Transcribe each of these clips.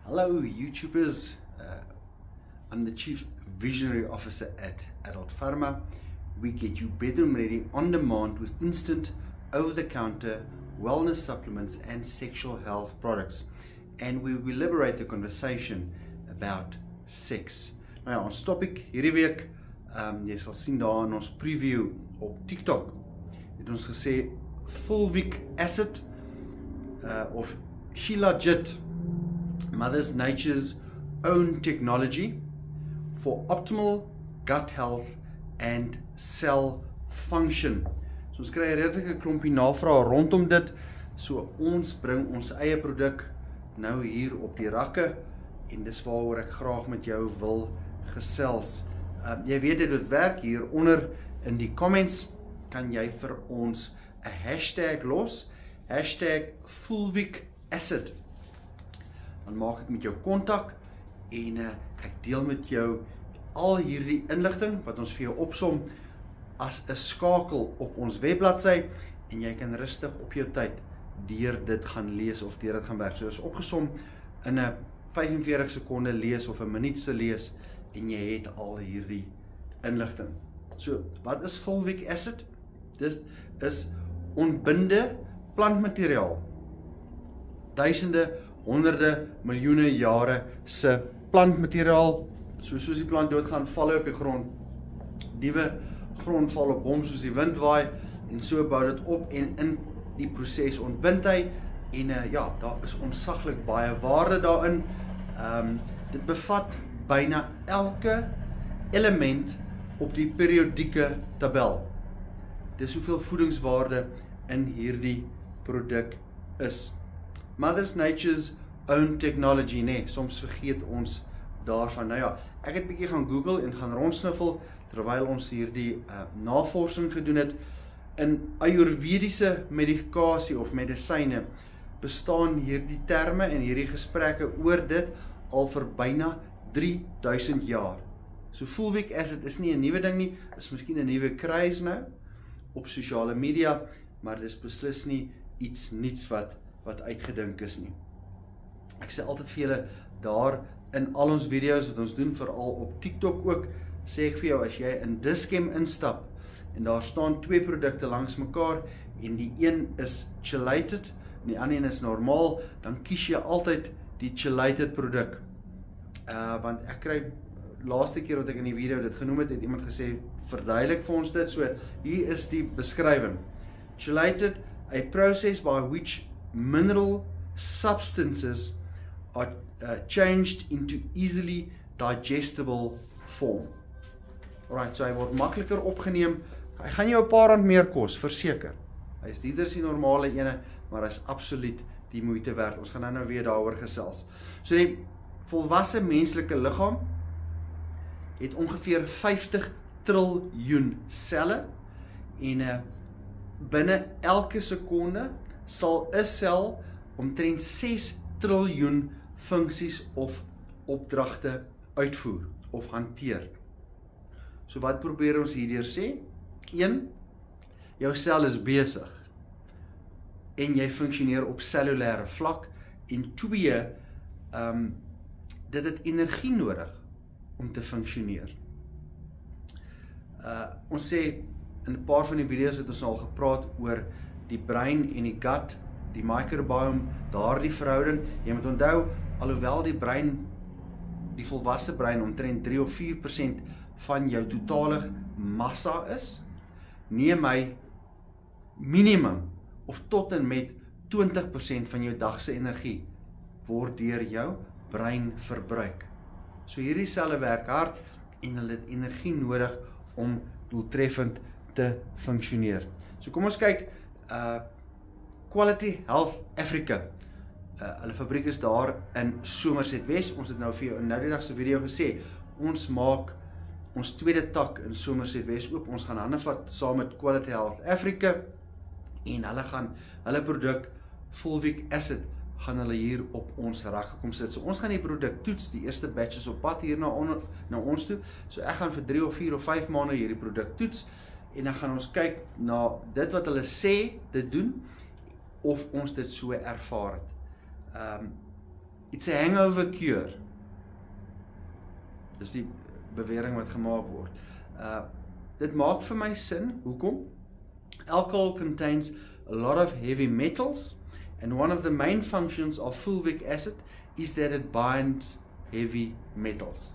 Hello YouTubers, I'm the Chief Visionary Officer at Adult Pharma. We get you bedroom ready on demand with instant, over-the-counter wellness supplements and sexual health products. And we will liberate the conversation about sex. Nou ja, ons topic hierdie week, jy sal sien daar in ons preview op TikTok, het ons gesê fulvic acid of Shilajit, Mother Nature's own technology for optimal gut health and cell function. So ons kry 'n redelike klompie navrae rondom dit. So ons bring ons eie produk nou hier op die rakke en dis waaroor ek graag met jou wil gesels. Jy weet dit werk hier onder in die comments kan jy vir ons 'n hashtag los, #fulvic acid. Dan maak ek met jou kontak en ek deel met jou al hierdie inligting wat ons vir jou opsom as 'n skakel op ons webbladsy en jy kan rustig op jou tyd deur dit gaan lees of deur dit gaan werk. So is opgesom in 'n 45 sekonde lees of 'n minuut se lees en jy het al hierdie inligting. So, wat is fulvic acid? Dit is ontbinde plantmateriaal. Duisende, honderde, miljoene jare se plantmateriaal. Soos die plant doodgaan, val hy op die grond. Nuwe grond val op hom soos die wind waai en so bou dit op en in die proses ontbind hy en ja, daar is ontsaglik baie waarde daarin. Dit bevat byna elke element op die periodieke tabel. Dis hoeveel voedingswaarde in hierdie produk is. Mother Nature's own technology, nee, soms vergeet ons daarvan. Nou ja, ek het bietjie gaan Google en gaan rondsniffel terwyl ons hierdie navorsing gedoen het. In ayurvediese medikasie of medisyne bestaan hierdie terme en hierdie gesprekke oor dit al vir byna 3000 jaar. So fulvic acid is nie 'n nuwe ding nie, is miskien 'n nuwe craze nou op sosiale media, maar dis beslis nie iets nuuts wat uitgedink is nie. Ek sê altyd vir julle daar in al ons video's wat ons doen, veral op TikTok ook, sê ek vir jou as jy in Dis-Chem instap en daar staan twee produkte langs mekaar en die een is chelated en die ander een is normaal, dan kies jy altyd die chelated produk. Want ek kry laaste keer wat ek in die video dit genoem het iemand gesê verduidelik vir ons dit. So hier is die beskrywing. Chelated, a process by which mineral substances are changed into easily digestible form. Alright, so hy word makliker opgeneem. Hy gaan jou 'n paar rand meer kos, verseker. Hy is nie die normale ene, maar hy is absoluut die moeite werd. Ons gaan nou weer daaroor gesels. So die volwasse menslike liggaam het ongeveer 50 triljoen selle en binne elke sekonde sal 'n sel omtrent 6 triljoen funksies of opdragte uitvoer of hanteer. So wat probeer ons hierdeur sê? 1. Jou sel is besig en jy funksioneer op cellulêre vlak en 2. Dit het energie nodig om te funksioneer. Ons sê in 'n paar van die video's het ons al gepraat oor die brein en die gut, die microbiome, daardie verhouding. Jy moet onthou, alhoewel die brein, die volwasse brein omtrent 3 of 4% van jou totale massa is, neem hy minimum of tot en met 20% van jou dagse energie word deur jou brein verbruik. So hierdie selle werk hard en hulle het energie nodig om doeltreffend te funksioneer. So kom ons kyk, Quality Health Africa. Hulle fabriek is daar in Somerset West. Ons het nou vir jou in nou die dag se video gesê, ons maak ons tweede tak in Somerset West oop. Ons gaan hande vat saam met Quality Health Africa en hulle gaan hulle produk fulvic acid gaan hulle hier op ons rakke kom sit. So ons gaan die produk toets, die eerste batches op pad hier na ons toe. So ek gaan vir 3 of 4 of 5 maande hierdie produk toets en dan gaan ons kyk na dit wat hulle sê dit doen of ons dit so ervaar het. It's a hangover cure. Dis die bewering wat gemaak word. Dit maak vir my sin, hoekom? Alcohol contains a lot of heavy metals, and one of the main functions of fulvic acid is that it binds heavy metals.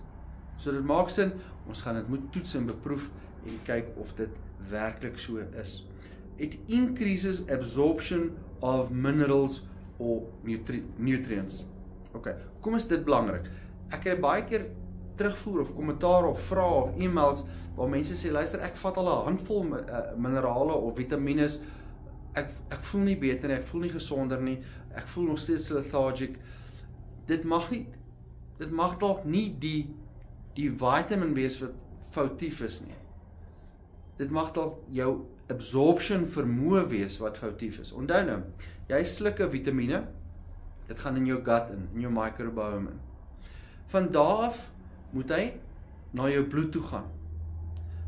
So dit maak sin, ons gaan dit moet toets en beproef en kyk of dit werklik so is. It increases absorption of minerals or nutrients. Ok, kom is dit belangrik? Ek kry baie keer terugvoer of kommentaar of vrae of e-mails waar mense sê, luister, ek vat al 'n handvol minerale of vitamines, ek voel nie beter nie, ek voel nie gesonder nie, ek voel nog steeds lethargic. Dit mag dalk nie die vitamin wees wat foutief is nie. Dit mag dalk jou absorption vermoë wees wat foutief is. Onthou nou, jy sluk 'n vitamiene, dit gaan in jou gut in jou microbiome in. Van daar af moet hy na jou bloed toe gaan.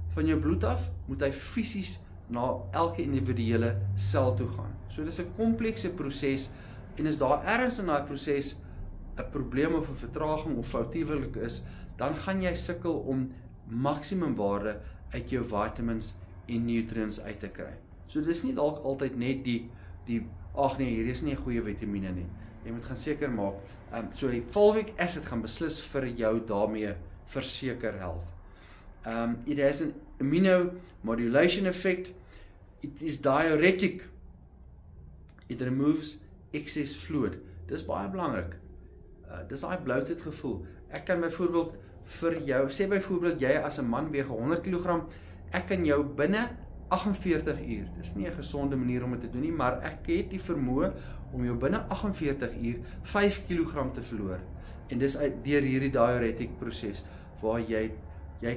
Van jou bloed af moet hy fisies na elke individuele sel toe gaan. So dit is 'n komplekse proses en as daar ergens in daai proses 'n probleem of 'n vertraging of foutiewelik is, dan gaan jy sukkel om maksimum waarde uit jou vitamins en nutrients uit te kry. So dit is nie dalk altyd net ag nee, hier is nie 'n goeie vitamiene nie. Jy moet gaan seker maak, so die fulvic acid gaan beslis vir jou daarmee verseker help. It has an immunomodulation effect. It is diuretic. It removes excess fluid. Dis baie belangrik. Dis daai bloated gevoel. Ek kan byvoorbeeld vir jou, sê byvoorbeeld jy as 'n man weeg 100 kg, ek kan jou binne 48 uur, dis nie 'n gesonde manier om dit te doen nie, maar ek het die vermoë om jou binne 48 uur 5 kg te verloor. En dis deur hierdie diuretic proses, waar jy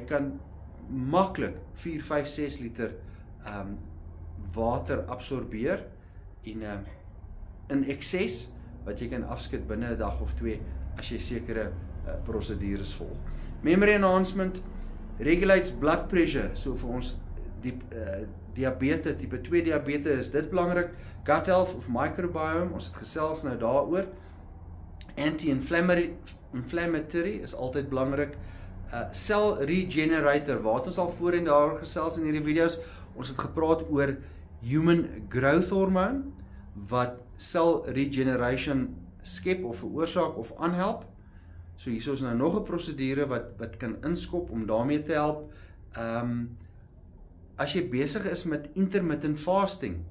kan maklik 4, 5, 6 liter water absorbeer en in ekses, wat jy kan afskit binne 'n dag of 2, as jy sekere prosedures volg. Memory enhancement regulates blood pressure, so vir ons diabetes, type 2 diabetes is dit belangrik. Gut health of microbiome, ons het gesels nou daaroor. Anti-inflammatory is altyd belangrik. Cell regenerator, waar ons al voorheen daaroor gesels in hierdie video's, ons het gepraat oor human growth hormone, wat cell regeneration skep of veroorsaak of aanhelp. So hier is nou nog 'n prosedure wat kan inskop om daarmee te help. As jy besig is met intermittent fasting,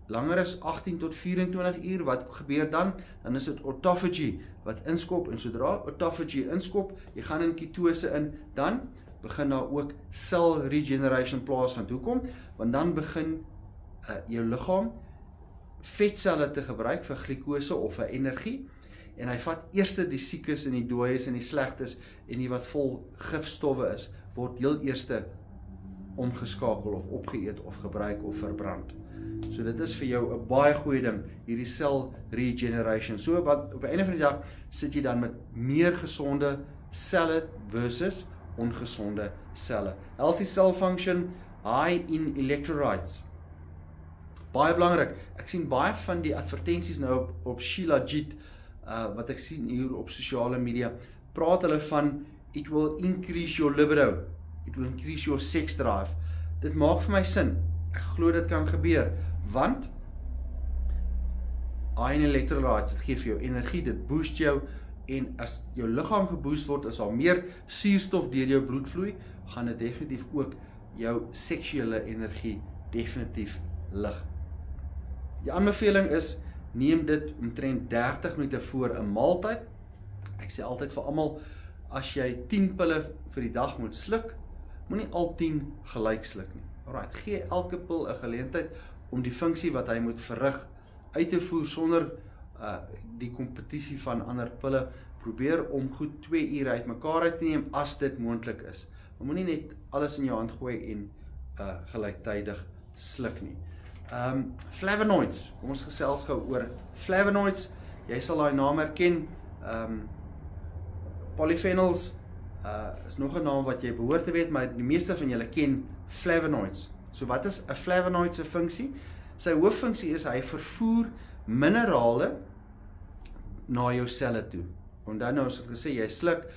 langer as 18 tot 24 uur, wat gebeur dan? Dan is dit autophagy wat inskop, en sodra autophagy inskop, jy gaan in ketose in, dan begin daar ook cell regeneration plaasvind. Hoekom? Want dan begin jou liggaam vetselle te gebruik vir glikose of vir energie, en hy vat eers die siekes en die dooies en die slegtes en die wat vol gifstowwe is, word heel eerste omgeskakel of opgeëet of gebruik of verbrand. So dit is vir jou 'n baie goeie ding, hierdie cell regeneration. So wat op die einde van die dag sit jy dan met meer gesonde selle versus ongesonde selle. Healthy cell function, high in electrolytes. Baie belangrik. Ek sien baie van die advertensies nou op Shilajit, wat ek sien hier op sosiale media, praat hulle van it will increase your libido, it will increase your sex drive. Dit maak vir my sin. Ek glo dit kan gebeur, want iron electrolytes, dit gee vir jou energie, dit boost jou, en as jou liggaam geboost word, as al meer suurstof deur jou bloed vloei, gaan dit definitief ook jou seksuele energie definitief lig. Die aanbeveling is, neem dit omtrent 30 minute voor 'n maaltyd. Ek sê altyd vir almal, as jy 10 pille vir die dag moet sluk, moenie al 10 gelyk sluk nie. Alright, gee elke pil 'n geleentheid om die funksie wat hy moet verrig uit te voer sonder die kompetisie van ander pille. Probeer om goed 2 ure uit mekaar uit te neem as dit moontlik is. Maar moenie net alles in jou hand gooi en gelyktydig sluk nie. Flavonoids, kom ons gesels gou oor flavonoids. Jy sal daai naam herken. Polyphenols is nog 'n naam wat jy behoort te weet, maar die meeste van julle ken flavonoids. So wat is 'n flavonoid se funksie? Sy hooffunksie is hy vervoer minerale na jou selle toe. Onthou nou, ons het gesê, jy sluk,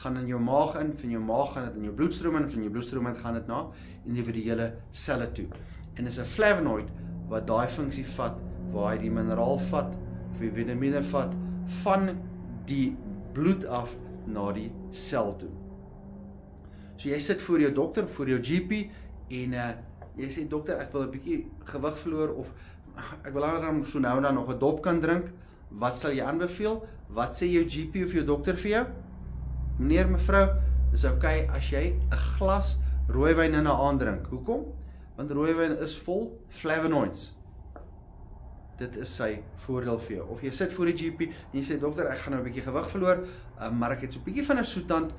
gaan in jou maag in, van jou maag gaan dit in jou bloedstroom in, van jou bloedstroom in gaan dit na individuele selle toe. En is 'n flavonoid wat daai funksie vat, waar hy die mineraal vat, of die vitamine vat, van die bloed af na die sel toe. So jy sit voor jou dokter, voor jou GP, en jy sê, dokter, ek wil 'n bietjie gewig verloor, of ek wil dan so nou en dan nog 'n dop kan drink. Wat sal jy aanbeveel? Wat sê jou GP of jou dokter vir jou? Meneer, mevrou, dis okay as jy 'n glas rooiwyn in 'n aand drink. Hoekom? Want rooiwyn is vol flavonoids. Dit is sy voordeel vir jou. Of jy sit voor die GP en jy sê, dokter, ek gaan nou 'n bietjie gewig verloor, maar ek het so 'n bietjie van 'n soettand,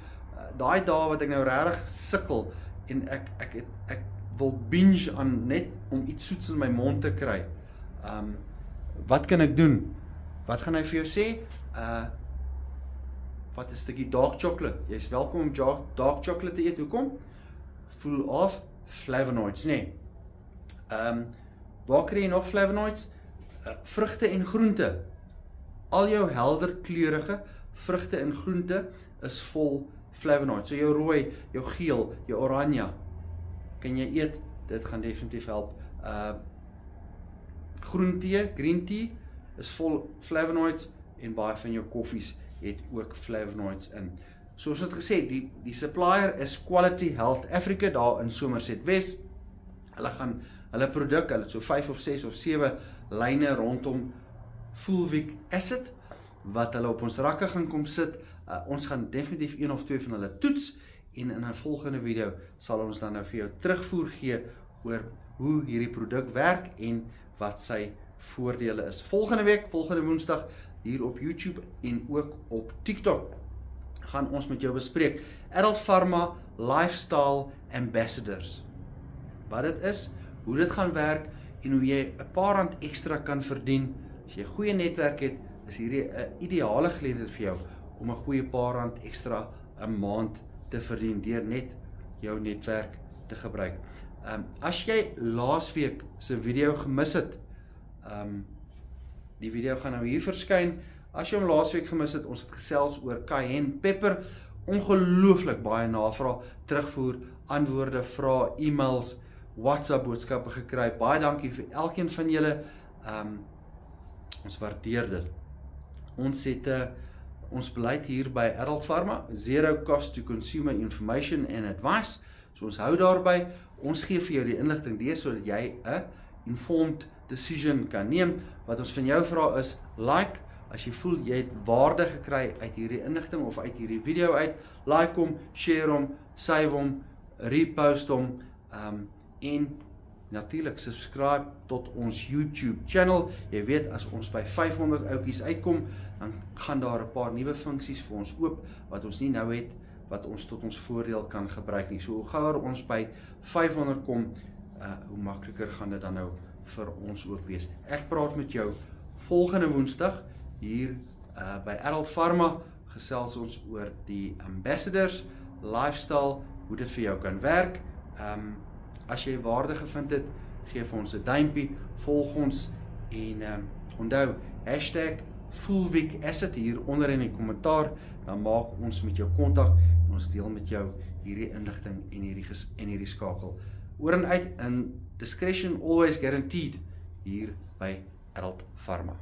daai dae wat ek nou regtig sukkel en ek wil binge aan net om iets soets in my mond te kry. Wat kan ek doen? Wat gaan hy vir jou sê? Wat 'n stukkie dark chocolate. Jy is welkom om dark chocolate te eet. Hoekom? Full of flavonoids, nee. Waar kry jy nog flavonoids? Vrugte en groente. Al jou helder kleurige vrugte en groente is vol flavonoids. So jou rooi, jou geel, jou oranje kan jy eet. Dit gaan definitief help. Groen tee, green tea is vol flavonoids en baie van jou koffies het ook flavonoids in. Soos het gesê, die supplier is Quality Health Africa daar in Somerset West. Hulle gaan hulle produk, hulle het so 5 of 6 of 7 lyne rondom fulvic acid wat hulle op ons rakke gaan kom sit. Ons gaan definitief 1 of 2 van hulle toets en in 'n volgende video sal ons dan nou vir jou terugvoer gee oor hoe hierdie produk werk en wat sy voordele is. Volgende week, volgende Woensdag, hier op YouTube en ook op TikTok gaan ons met jou bespreek Adult Pharma Lifestyle Ambassadors. Wat dit is, hoe dit gaan werk en hoe jy 'n paar rand ekstra kan verdien. As jy 'n goeie netwerk het, is hierdie 'n ideale geleentheid vir jou om 'n goeie paar rand ekstra 'n maand te verdien deur net jou netwerk te gebruik. As jy laasweek se video gemis het, die video gaan nou hier verskyn. As jy hom laasweek gemis het, ons het gesels oor cayenne pepper, ongelooflik baie navraag, terugvoer, antwoorde, vrae, e-mails, WhatsApp boodskappe gekry. Baie dankie vir elkeen van julle. Ons waardeer dit. Ons het ons beleid hier by Adult Pharma, zero cost to consumer information and advice. So ons hou daarby. Ons gee vir jou die inligting deur sodat jy 'n informed decision kan neem. Wat ons van jou vra is, like, as jy voel jy het waarde gekry uit hierdie inligting of uit hierdie video uit, like hom, share hom, save hom, repost hom, en natuurlik subscribe tot ons YouTube channel. Jy weet, as ons by 500 ouetjies uitkom, dan gaan daar 'n paar nuwe funksies vir ons oop wat ons nie nou het, wat ons tot ons voordeel kan gebruik nie. So hoe gouer ons by 500 kom, hoe makliker gaan dit dan nou vir ons ook wees. Ek praat met jou volgende Woensdag hier by Adult Pharma. Gesels ons oor die ambassadors, lifestyle, hoe dit vir jou kan werk. As jy waarde gevind het, gee vir ons 'n duimpie, volg ons en onthou, #fulvic acid hier onder in die kommentaar, dan maak ons met jou kontak en ons deel met jou hierdie inligting en hierdie skakel. Oor en uit, in discretion always guaranteed hier by Adult Pharma.